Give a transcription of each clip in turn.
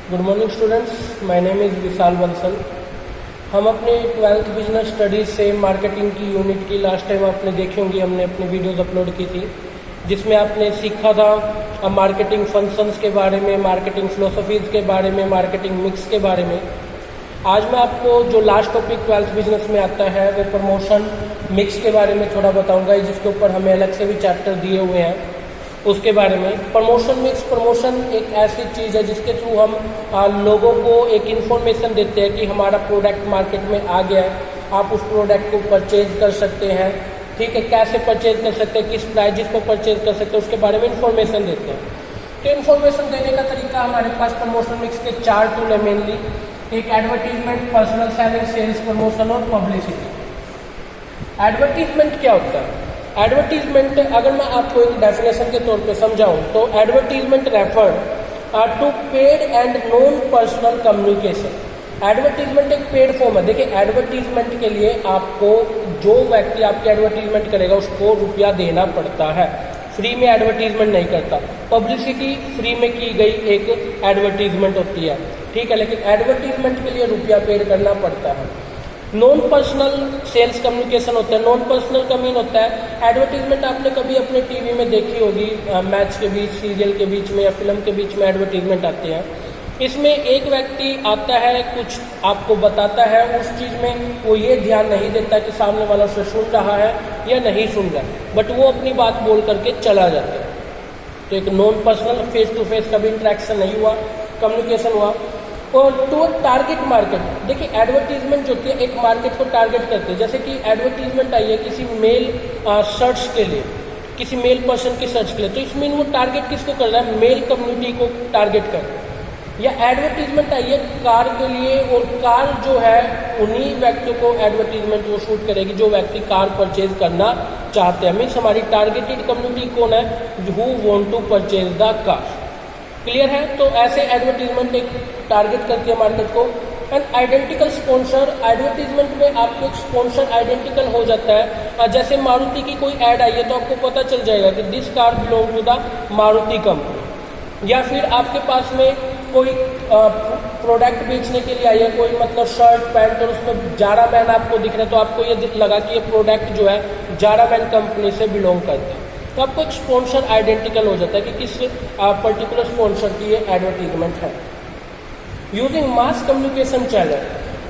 Good morning students, my name is Vishal Bansal. हम अपने 12th business studies से मार्केटिंग की यूनिट की लास्ट टाइम आपने देखी होंगी, हमने अपनी वीडियोस अपलोड की थी जिसमें आपने सीखा था मार्केटिंग फंक्शंस के बारे में, मार्केटिंग फिलोसफीज़ के बारे में, मार्केटिंग मिक्स के बारे में। आज मैं आपको जो लास्ट टॉपिक 12th बिजनेस में आता है वो प्रमोशन मिक्स के बारे में थोड़ा बताऊँगा, जिसके ऊपर हमें अलग से भी चैप्टर दिए हुए हैं उसके बारे में। प्रमोशन मिक्स, प्रमोशन एक ऐसी चीज़ है जिसके थ्रू हम लोगों को एक इन्फॉर्मेशन देते हैं कि हमारा प्रोडक्ट मार्केट में आ गया है, आप उस प्रोडक्ट को परचेज कर सकते हैं। ठीक है, कैसे परचेज कर सकते हैं, किस प्राइजेस पर परचेज कर सकते हैं, उसके बारे में इन्फॉर्मेशन देते हैं। तो इन्फॉर्मेशन देने का तरीका हमारे पास प्रमोशन मिक्स के 4 टूल है मेनली। एक advertisement, personal selling, sales promotion और पब्लिसिटी। एडवर्टीजमेंट क्या होता है? एडवर्टीजमेंट अगर मैं आपको एक डेफिनेशन के तौर पे समझाऊं तो advertisement refer to paid and non personal communication. Advertisement एक पेड फॉर्म है। देखिए, एडवर्टीजमेंट के लिए आपको जो व्यक्ति आपकी एडवर्टीजमेंट करेगा उसको रुपया देना पड़ता है, फ्री में एडवर्टीजमेंट नहीं करता। पब्लिसिटी फ्री में की गई एक एडवर्टीजमेंट होती है, ठीक है, लेकिन एडवर्टीजमेंट के लिए रुपया पेड करना पड़ता है। नॉन पर्सनल सेल्स कम्युनिकेशन होता है। नॉन पर्सनल का मीन होता है एडवर्टीजमेंट आपने कभी अपने टीवी में देखी होगी, मैच के बीच, सीरियल के बीच में या फिल्म के बीच में एडवर्टीजमेंट आते हैं। इसमें एक व्यक्ति आता है, कुछ आपको बताता है, उस चीज़ में वो ये ध्यान नहीं देता कि सामने वाला उसे सुन रहा है या नहीं सुन रहा है, बट वो अपनी बात बोल करके चला जाता है। तो एक non personal, face to face कभी इंटरेक्शन नहीं हुआ, कम्युनिकेशन हुआ। और टू टारगेट मार्केट, देखिए एडवर्टीजमेंट जो होती है एक मार्केट को टारगेट करते हैं। जैसे कि एडवर्टीजमेंट आई है किसी मेल सर्च के लिए, किसी मेल पर्सन की सर्च के लिए, तो इसमें वो टारगेट किसको कर रहा है? मेल कम्युनिटी को टारगेट कर रहा है। या एडवर्टीजमेंट आई है कार के लिए, और कार जो है उन्हीं व्यक्तियों को एडवर्टीजमेंट वो शूट करेगी जो व्यक्ति कार परचेज करना चाहते हैं। मीन्स हमारी टारगेटेड कम्युनिटी कौन है? Who want to purchase the car. Clear है? तो ऐसे एडवर्टीजमेंट एक टारगेट करती है मार्केट को। एंड आइडेंटिकल स्पॉन्सर, एडवर्टीजमेंट में आपको एक स्पॉन्सर आइडेंटिकल हो जाता है। जैसे मारुति की कोई ऐड आई है तो आपको पता चल जाएगा कि this car belong to the Maruti company. या फिर आपके पास में कोई प्रोडक्ट बेचने के लिए आई है, कोई मतलब शर्ट पैंट, और उसमें जारा मैन आपको दिख रहा है तो आपको ये लगा कि ये प्रोडक्ट जो है जारा मैन कंपनी से बिलोंग करता है, तो आपको एक स्पॉन्सर आइडेंटिकल हो जाता है कि किस पर्टिकुलर स्पॉन्सर की ये एडवर्टीजमेंट है। Using mass communication channel,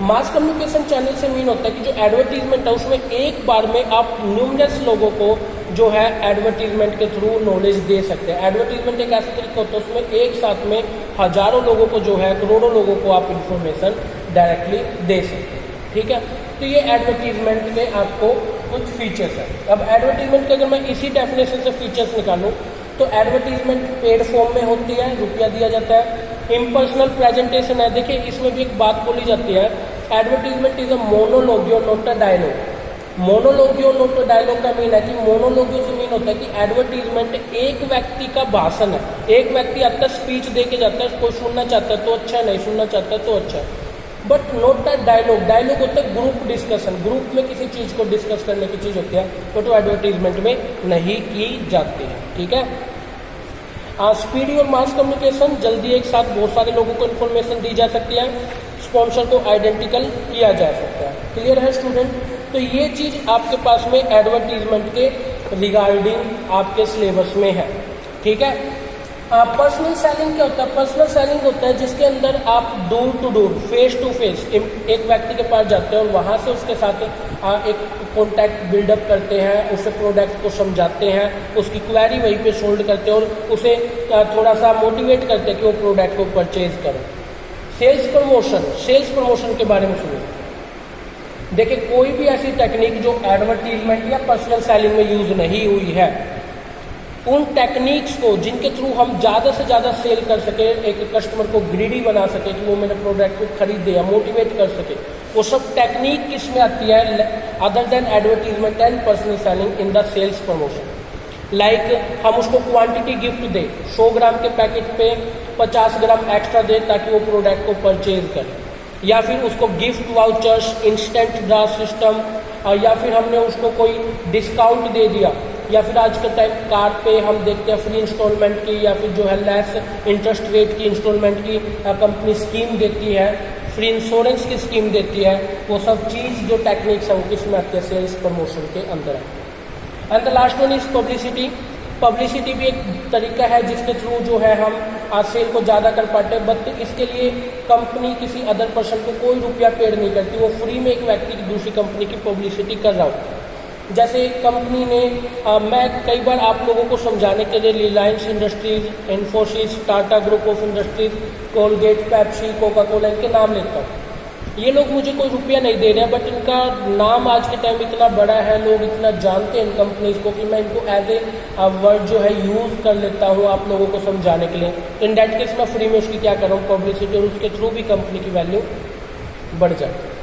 mass communication channel से मीन होता है कि जो एडवर्टीजमेंट है उसमें एक बार में आप न्यूमरस लोगों को जो है एडवर्टीजमेंट के थ्रू नॉलेज दे सकते हैं। एडवर्टीजमेंट एक ऐसा तरीका होता है उसमें एक साथ में हजारों लोगों को जो है, करोड़ों लोगों को आप इंफॉर्मेशन डायरेक्टली दे सकते हैं। ठीक है, तो ये एडवर्टीजमेंट के आपको कुछ फीचर्स है। अब एडवर्टीजमेंट के अगर मैं इसी डेफिनेशन से फीचर्स निकालूं तो एडवर्टीजमेंट पेड फॉर्म में होती है, रुपया दिया जाता है। इम्पर्सनल प्रेजेंटेशन है। देखिए, इसमें भी एक बात बोली जाती है, advertisement is a monologue not a dialogue. Monologue not a dialogue का मीन है कि मोनोलॉगियो से मीन होता है कि एडवर्टीजमेंट एक व्यक्ति का भाषण है। एक व्यक्ति आता है, स्पीच दे के जाता है, कोई सुनना चाहता है तो अच्छा है, नहीं सुनना चाहता है तो अच्छा है। But not a dialogue. Dialogue होता है ग्रुप डिस्कशन, ग्रुप में किसी चीज़ को डिस्कस करने की चीज़ होती है, बट वो एडवर्टीजमेंट में नहीं की जाती है। ठीक है, स्पीडी और मास कम्युनिकेशन, जल्दी एक साथ बहुत सारे लोगों को इन्फॉर्मेशन दी जा सकती है, स्पॉन्सर को आइडेंटिकल किया जा सकता है। क्लियर है स्टूडेंट? तो ये चीज़ आपके पास में एडवर्टीजमेंट के रिगार्डिंग आपके सिलेबस में है। ठीक है, पर्सनल सेलिंग क्या होता है? पर्सनल सेलिंग होता है जिसके अंदर आप door to door, face to face एक व्यक्ति के पास जाते हैं और वहाँ से उसके साथ एक कॉन्टैक्ट बिल्डअप करते हैं, उसे प्रोडक्ट को समझाते हैं, उसकी क्वेरी वहीं पे सोल्व करते हैं और उसे थोड़ा सा मोटिवेट करते हैं कि वो प्रोडक्ट को परचेज करें। सेल्स प्रमोशन, सेल्स प्रमोशन के बारे में सुनिए। देखिए, कोई भी ऐसी टेक्निक जो एडवर्टीजमेंट या पर्सनल सेलिंग में यूज नहीं हुई है, उन टेक्निक्स को जिनके थ्रू हम ज़्यादा से ज़्यादा सेल कर सके, एक कस्टमर को ग्रीडी बना सके कि वो मेरे प्रोडक्ट को खरीदे या मोटिवेट कर सके, वो सब टेक्निक किस में आती है other than advertisement and personal selling in the sales promotion. Like हम उसको क्वांटिटी गिफ्ट दें, 100 ग्राम के पैकेट पे 50 ग्राम एक्स्ट्रा दें ताकि वो प्रोडक्ट को परचेज करे, या फिर उसको gift vouchers, instant draw system, या फिर हमने उसको कोई डिस्काउंट दे दिया या फिर आज के टाइम कार पे हम देखते हैं फ्री इंस्टॉलमेंट की, या फिर जो है लेस इंटरेस्ट रेट की इंस्टॉलमेंट की कंपनी स्कीम देती है, फ्री इंश्योरेंस की स्कीम देती है, वो सब चीज़ जो टेक्निक्स है वो किस में आती है, सेल्स प्रमोशन के अंदर है। And the last one is publicity. Publicity भी एक तरीका है जिसके थ्रू जो है हम सेल को ज़्यादा कर पाते हैं, बट इसके लिए कंपनी किसी अदर पर्सन को कोई रुपया पेड नहीं करती, वो फ्री में एक व्यक्ति की दूसरी कंपनी की पब्लिसिटी कर रहा होता है। जैसे कंपनी ने मैं कई बार आप लोगों को समझाने के लिए Reliance industries, Infosys, Tata group of industries, Colgate, Pepsi, Coca Cola, इनके नाम लेता हूँ। ये लोग मुझे कोई रुपया नहीं दे रहे हैं, बट इनका नाम आज के टाइम इतना बड़ा है, लोग इतना जानते हैं इन कंपनीज को कि मैं इनको एज ए वर्ड जो है यूज़ कर लेता हूँ आप लोगों को समझाने के लिए। इन दैट केस मैं फ्री में उसकी क्या कर रहा हूँ, पब्लिसिटी, और उसके थ्रू भी कंपनी की वैल्यू बढ़ जाती है।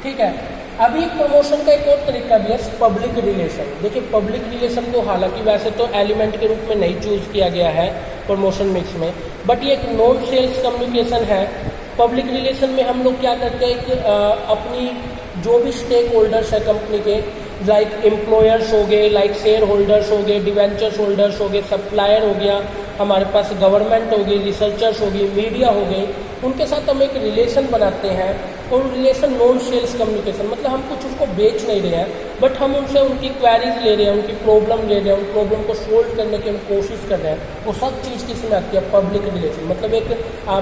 ठीक है, अभी प्रमोशन का एक और तरीका भी है, पब्लिक रिलेशन। देखिए पब्लिक रिलेशन को हालांकि वैसे तो एलिमेंट के रूप में नहीं चूज़ किया गया है प्रमोशन मिक्स में, बट ये एक नॉन सेल्स कम्युनिकेशन है। पब्लिक रिलेशन में हम लोग क्या करते हैं कि अपनी जो भी स्टेक होल्डर्स है कंपनी के, लाइक एम्प्लॉयर्स हो गए, लाइक शेयर होल्डर्स हो गए, डिवेंचर्स होल्डर्स हो गए, सप्लायर हो गया, हमारे पास गवर्नमेंट हो गई, रिसर्चर्स हो गई, मीडिया हो गई, उनके साथ हम एक रिलेशन बनाते हैं। और रिलेशन नॉन सेल्स कम्युनिकेशन, मतलब हम कुछ उसको बेच नहीं रहे हैं, बट हम उनसे उनकी क्वेरीज ले रहे हैं, उनकी प्रॉब्लम ले रहे हैं, उन प्रॉब्लम को सोल्व करने की हम कोशिश कर रहे हैं। वो सब चीज़ किस में आती है, पब्लिक रिलेशन। मतलब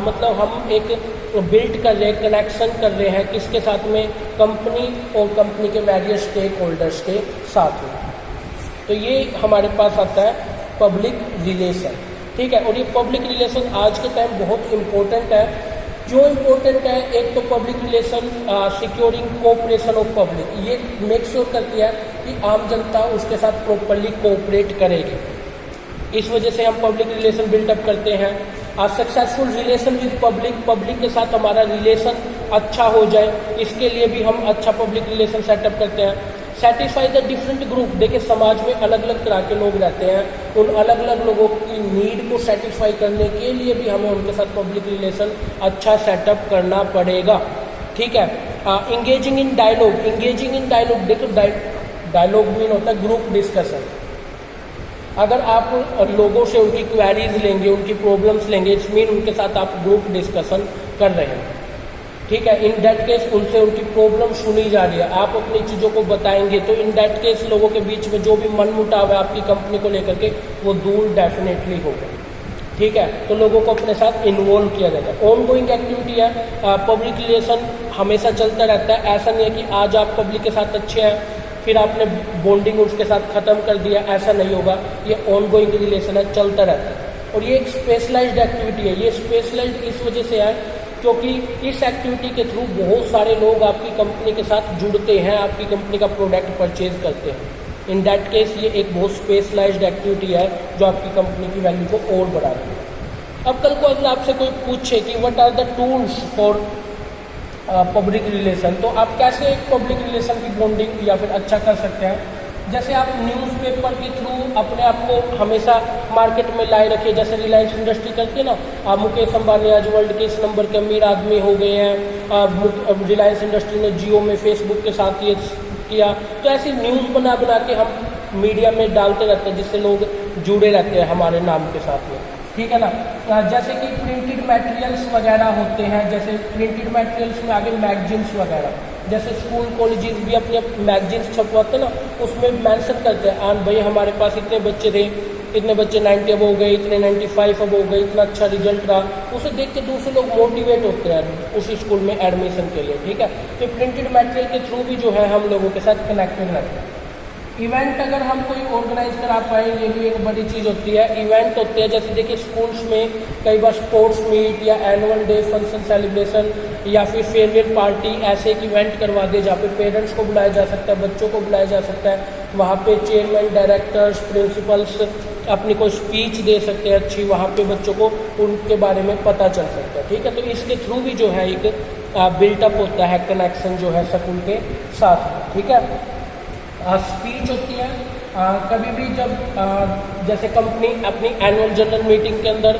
मतलब हम एक बिल्ड कर रहे हैं, कनेक्शन कर रहे हैं किसके साथ में, कंपनी और कंपनी के वेरियस स्टेक होल्डर्स के साथ में। तो ये हमारे पास आता है पब्लिक रिलेशन। ठीक है, और ये पब्लिक रिलेशन आज के टाइम बहुत इम्पोर्टेंट है। क्यों इम्पोर्टेंट है, एक तो public relation securing cooperation of public, ये मेक श्योर करती है कि आम जनता उसके साथ प्रॉपरली कोऑपरेट करेगी। इस वजह से हम पब्लिक रिलेशन बिल्डअप करते हैं। Successful relation with public, public के साथ हमारा रिलेशन अच्छा हो जाए, इसके लिए भी हम अच्छा पब्लिक रिलेशन सेटअप करते हैं। सेटिस्फाई द डिफरेंट ग्रुप, देखिए समाज में अलग अलग तरह के लोग रहते हैं, उन अलग अलग लोगों की नीड को सेटिस्फाई करने के लिए भी हमें उनके साथ पब्लिक रिलेशन अच्छा सेटअप करना पड़ेगा। ठीक है, engaging in dialogue, engaging in dialogue, देखो डायलॉग मीन होता है ग्रुप डिस्कशन। अगर आप लोगों से उनकी क्वेरीज लेंगे, उनकी प्रॉब्लम्स लेंगे, इट्स मीन उनके साथ आप ग्रुप डिस्कशन कर रहे हैं। ठीक है, इन दैट केस उनसे उनकी प्रॉब्लम सुनी जा रही है, आप अपनी चीज़ों को बताएंगे, तो इन दैट केस लोगों के बीच में जो भी मनमुटाव है आपकी कंपनी को लेकर के वो दूर डेफिनेटली होगा। ठीक है, तो लोगों को अपने साथ इन्वॉल्व किया जाता है। ऑन गोइंग एक्टिविटी है, पब्लिक रिलेशन हमेशा चलता रहता है। ऐसा नहीं है कि आज आप पब्लिक के साथ अच्छे हैं फिर आपने बॉन्डिंग उसके साथ ख़त्म कर दिया, ऐसा नहीं होगा। ये ऑन गोइंग रिलेशन है, चलता रहता है। और ये एक स्पेशलाइज्ड एक्टिविटी है। ये स्पेशलाइज्ड इस वजह से है क्योंकि इस एक्टिविटी के थ्रू बहुत सारे लोग आपकी कंपनी के साथ जुड़ते हैं, आपकी कंपनी का प्रोडक्ट परचेज करते हैं। इन दैट केस ये एक बहुत स्पेशलाइज्ड एक्टिविटी है जो आपकी कंपनी की वैल्यू को और बढ़ा रही है। अब कल को अगर आपसे कोई पूछे कि what are the tools for public relation, तो आप कैसे एक पब्लिक रिलेशन की बॉन्डिंग या फिर अच्छा कर सकते हैं। जैसे आप न्यूज़पेपर के थ्रू अपने आप को हमेशा मार्केट में लाए रखिए, जैसे रिलायंस इंडस्ट्री करती है ना, मुकेश अंबानी आज वर्ल्ड के इस नंबर के अमीर आदमी हो गए हैं। रिलायंस इंडस्ट्री ने जियो में फेसबुक के साथ ये किया, तो ऐसी न्यूज़ बना बना के हम मीडिया में डालते रहते हैं जिससे लोग जुड़े रहते हैं हमारे नाम के साथ में। ठीक है ना, जैसे कि प्रिंटेड मटेरियल्स वगैरह होते हैं, जैसे प्रिंटेड मटेरियल्स में आगे मैगजीन्स वगैरह, जैसे स्कूल कॉलेजेस भी अपने मैगजीन्स छपवाते हैं ना, उसमें मेंशन करते हैं भाई हमारे पास इतने बच्चे थे, इतने बच्चे 90 अब हो गए, इतने 95 अब हो गए, इतना अच्छा रिजल्ट रहा। उसे देख के दूसरे लोग मोटिवेट होते हैं उस स्कूल में एडमिशन के लिए। ठीक है, तो प्रिंटेड मटेरियल के थ्रू भी जो है हम लोगों के साथ कनेक्टेड रहते हैं। इवेंट अगर हम कोई ऑर्गेनाइज करा पाए, ये भी एक बड़ी चीज़ होती है। इवेंट होते हैं जैसे देखिए स्कूल्स में कई बार स्पोर्ट्स मीट या एनुअल डे फंक्शन सेलिब्रेशन या फिर फेयरवेल पार्टी, ऐसे एक इवेंट करवा दे जहाँ पे पेरेंट्स को बुलाया जा सकता है, बच्चों को बुलाया जा सकता है। वहाँ पे चेयरमैन, डायरेक्टर्स, प्रिंसिपल्स अपनी कोई स्पीच दे सकते हैं अच्छी, वहाँ पे बच्चों को उनके बारे में पता चल सकता है। ठीक है, तो इसके थ्रू भी जो है एक बिल्टअप होता है कनेक्शन जो है स्कूल के साथ। ठीक है, स्पीच होती है कभी भी जब जैसे कंपनी अपनी एनुअल जनरल मीटिंग के अंदर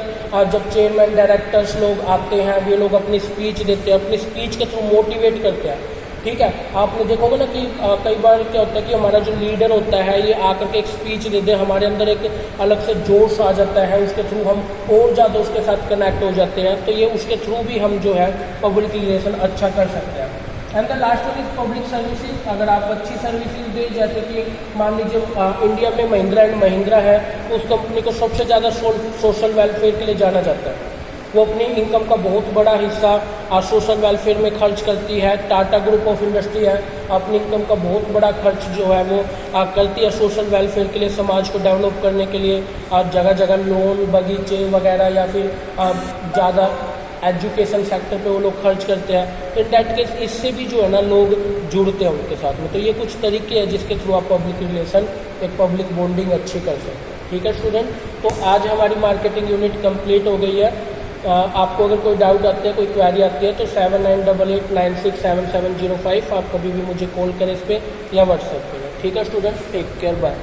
जब चेयरमैन, डायरेक्टर्स लोग आते हैं, वे लोग अपनी स्पीच देते हैं, अपनी स्पीच के थ्रू मोटिवेट करते हैं ठीक है। आपने देखोगे ना कि कई बार क्या होता है कि हमारा जो लीडर होता है ये आकर के एक स्पीच दे दे, हमारे अंदर एक अलग से जोश आ जाता है, उसके थ्रू हम और ज़्यादा उसके साथ कनेक्ट हो जाते हैं, तो ये उसके थ्रू भी हम जो है पब्लिक रिलेशन अच्छा कर सकते हैं। And the last one is public services. अगर आप अच्छी सर्विसेज दें, जैसे कि मान लीजिए इंडिया में महिंद्रा एंड महिंद्रा है, उस कंपनी को सबसे ज़्यादा सोशल वेलफेयर के लिए जाना जाता है। वो अपनी इनकम का बहुत बड़ा हिस्सा सोशल वेलफेयर में खर्च करती है। टाटा ग्रुप ऑफ इंडस्ट्री है, अपनी इनकम का बहुत बड़ा खर्च जो है वो करती है सोशल वेलफेयर के लिए, समाज को डेवलप करने के लिए। जगह जगह लोन, बगीचे वगैरह या फिर ज़्यादा एजुकेशन सेक्टर पे वो लोग खर्च करते हैं। तो इन डैट केस इससे भी जो है ना लोग जुड़ते हैं उनके साथ में। तो ये कुछ तरीके हैं जिसके थ्रू आप पब्लिक रिलेशन, एक पब्लिक बॉन्डिंग अच्छी कर सकते हैं। ठीक है स्टूडेंट, तो आज हमारी मार्केटिंग यूनिट कंप्लीट हो गई है। आपको अगर कोई डाउट आती है, कोई क्वेरी आती है तो 7988967705 आप कभी भी मुझे कॉल करें इस पर या व्हाट्सएप पे। ठीक है स्टूडेंट, टेक केयर, बाय।